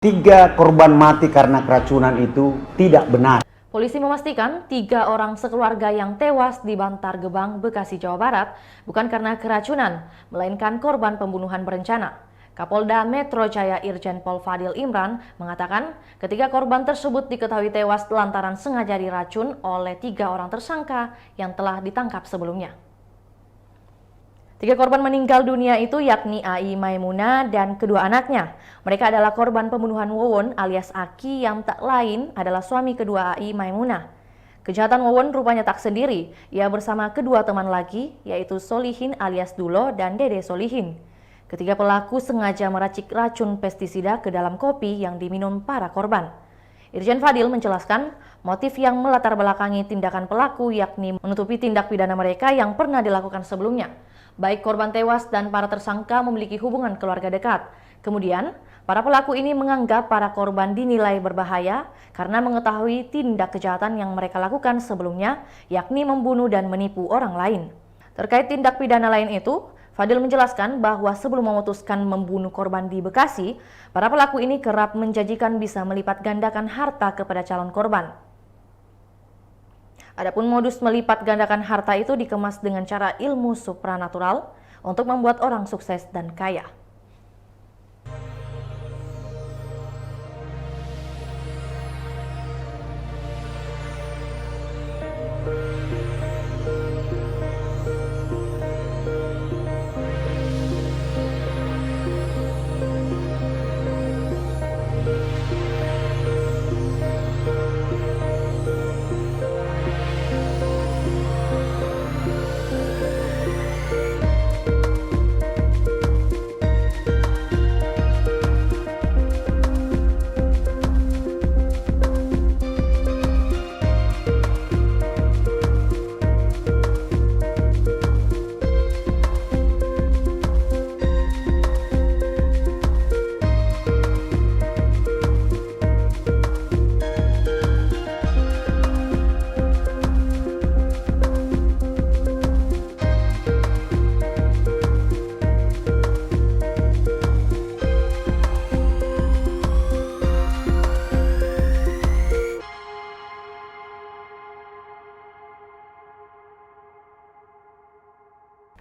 3 korban mati karena keracunan itu tidak benar. Polisi memastikan 3 orang sekeluarga yang tewas di Bantar Gebang, Bekasi, Jawa Barat bukan karena keracunan, melainkan korban pembunuhan berencana. Kapolda Metro Jaya Irjen Pol Fadil Imran mengatakan ketiga korban tersebut diketahui tewas lantaran sengaja diracun oleh 3 orang tersangka yang telah ditangkap sebelumnya. 3 korban meninggal dunia itu yakni Ai Maimunah dan kedua anaknya. Mereka adalah korban pembunuhan Wowon alias Aki yang tak lain adalah suami kedua Ai Maimunah. Kejahatan Wowon rupanya tak sendiri. Ia bersama kedua teman lagi yaitu Solihin alias Dulo dan Dede Solihin. Ketiga pelaku sengaja meracik racun pestisida ke dalam kopi yang diminum para korban. Irjen Fadil menjelaskan motif yang melatar belakangi tindakan pelaku yakni menutupi tindak pidana mereka yang pernah dilakukan sebelumnya. Baik korban tewas dan para tersangka memiliki hubungan keluarga dekat. Kemudian, para pelaku ini menganggap para korban dinilai berbahaya karena mengetahui tindak kejahatan yang mereka lakukan sebelumnya, yakni membunuh dan menipu orang lain. Terkait tindak pidana lain itu, Fadil menjelaskan bahwa sebelum memutuskan membunuh korban di Bekasi, para pelaku ini kerap menjanjikan bisa melipat gandakan harta kepada calon korban. Adapun modus melipat gandakan harta itu dikemas dengan cara ilmu supranatural untuk membuat orang sukses dan kaya.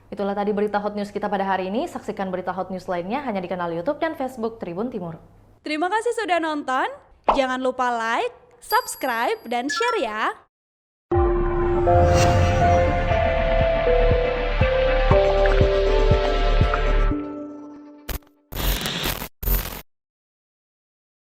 Itulah tadi berita hot news kita pada hari ini. Saksikan berita hot news lainnya hanya di kanal YouTube dan Facebook Tribun Timur. Terima kasih sudah nonton. Jangan lupa like, subscribe, dan share ya.